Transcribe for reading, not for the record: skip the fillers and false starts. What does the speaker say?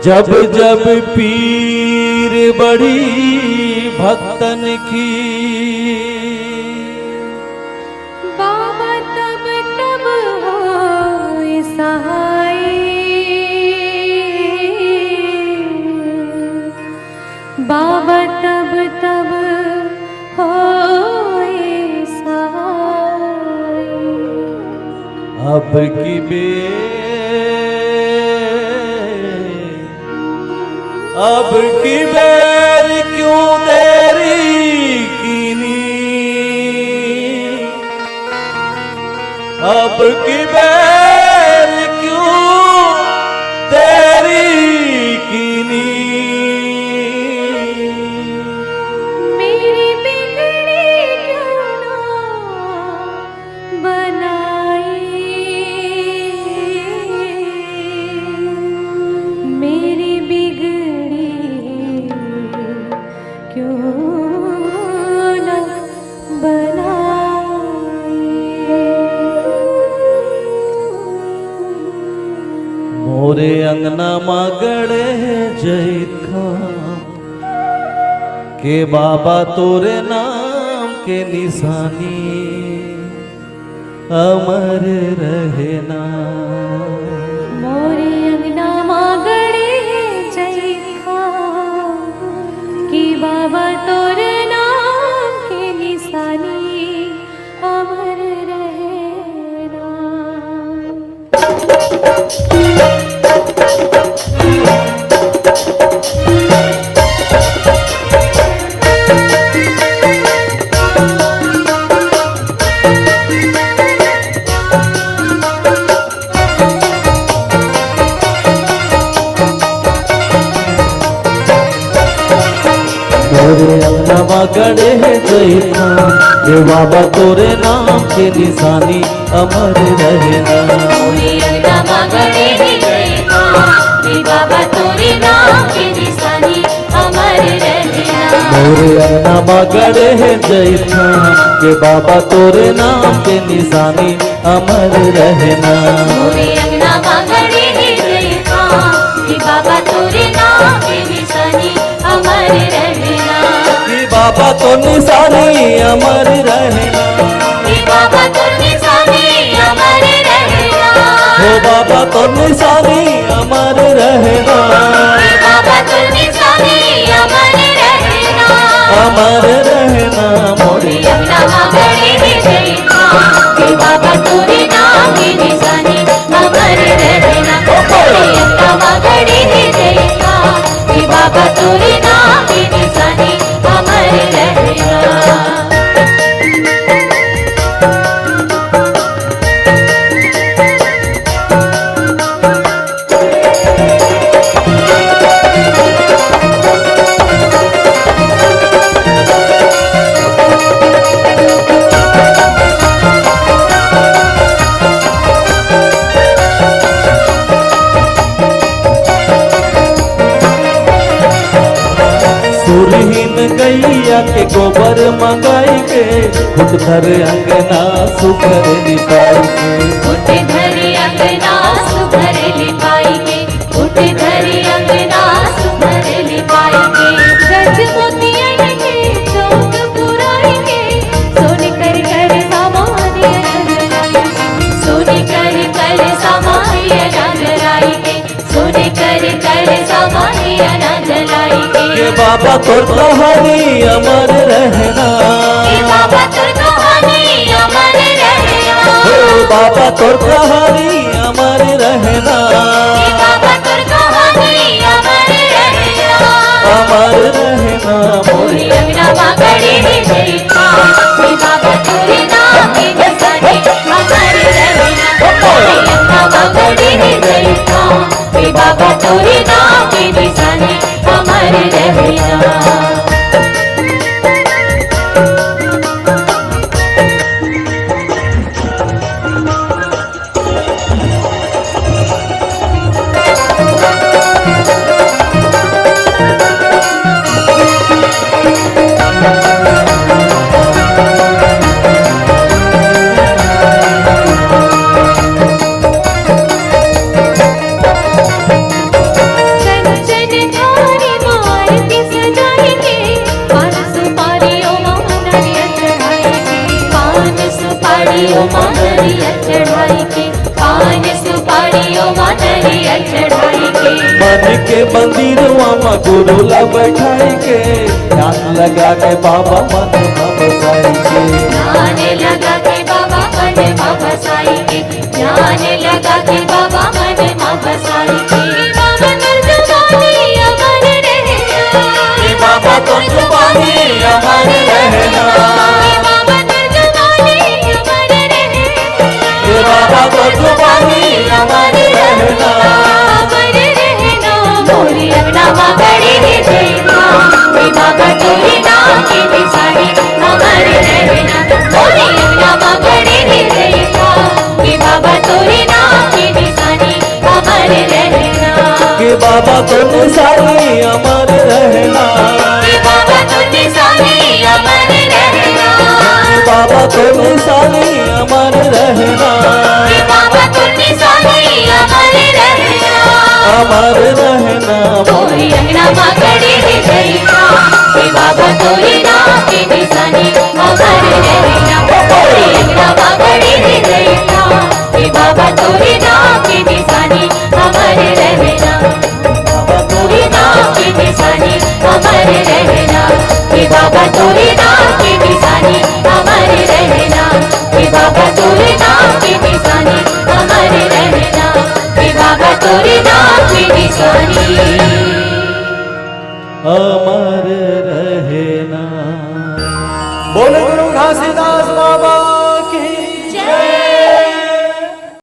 जब जब पीर बड़ी भक्तन की बाबा तब तब होए सहाय। बाबा तब तब होए सहाय। अब की बेर क्यों देरी कीनी, अब की बेर क्यों देरी कीनी। मेरी बिगड़ी क्यों ना बनाई, मेरी बिगड़ी क्यों ना बनाई। मोरे अंगना मागड़े जैखा के बाबा तोरे नाम के निशानी अमर रहना। मोरे अंगना मागड़े जैखा कि बाबा तोरे नाम के निशानी अमर रहना। मोरे अंगना मागड़े जैखा के बाबा तोरे नाम के निशानी अमर रहना। मोरे अंगना मागड़े जैखा कि बाबा तोरे नाम के निशानी अमर रहना। मोरे अंगना मागड़े जैखा के बाबा तोरे नाम के निशानी अमर रहना। मोरे अंगना मागड़े जैखा कि बाबा तोरे नाम के निशानी अमर रहना। कि बाबा तो निशानी अमर रहना। कि बाबा तो निशानी अमर रहना। हो बाबा तो निशानी अमर रहना। कि बाबा तो निशानी अमर रहना। अमर रहना। मोरे अंगना मागड़े जैखा कि बाबा तोरे नाम के निशानी अमर रहना। मोरे अंगना मागड़े जैखा कि बाबा तोरे नाम के निशानी अमर रहना। सुरहीन गैया के गोबर मंगाई के खुद धर अंगना सुखर निपाई के। उठ धरी अंगना सुभर लिपाई के। उठ धरी अंगना सुभर लिपाई के। गज मोतियन के चौक पुराई के। सोने कर कर सामान्य नगराई के। सोने कर कर सामान्य नगराई के। सोने कर कर सामान्य नगराई के। के बाबा तोर कहानी अमर रहना। कि बाबा तोर कहानी अमर रहना। हो बाबा तोर कहानी अमर रहना। कि बाबा तोर कहानी अमर रहना। अमर रहना। मोरे अंगना मागड़े जैखा कि बाबा तोरे नाम के निशानी अमर रहना। मोरे अंगना मागड़े जैखा कि बाबा तोरे नाम के निशानी अमर रहना। सुपारियों मानरिया चढ़ाई के, पान सुपारियों मानरिया चढ़ाई के। मन के मंदिरवा में गुरु ला बैठाई के, ध्यान लगा के बाबा मन में बसाई के। ध्यान लगा के बाबा मन में बसाई के, ध्यान लगा के बाबा मन में बसाई के। बाबा तुझ जुबानी अमर रहना, बाबा तो जुबानी अमर रहना, बाबा तुझ जुबानी अमर रहना, बाबा तो जुबानी अमर रहना। अमर रहना। मोरी अंगना मगड़ी है जयना, बाबा तोरी नाम की निशानी अमर रहना। मोरी अंगना मगड़ी है जयना, बाबा तोरी नाम की निशानी अमर रहना। कि बाबा तो निशानी अमर रहना, बाबा तो निशानी अमर रहना, बाबा तो निशानी अमर रहना, बाबा तो निशानी अमर रहना। अमर रहना। मोरी अंगना मगड़ी है जयना, बाबा तोरी नाम की निशानी अमर रहना। मोरी अंगना मगड़ी है जयना, बाबा तोरी नाम की निशानी अमर रहना। बाबा तोरी नाम की निशानी अमर रहना, बाबा तोरी नाम की निशानी अमर रहना, बाबा तोरी नाम की निशानी अमर रहना, बाबा तोरी नाम की निशानी अमर रहना। बोले गुरु घासीदास बाबा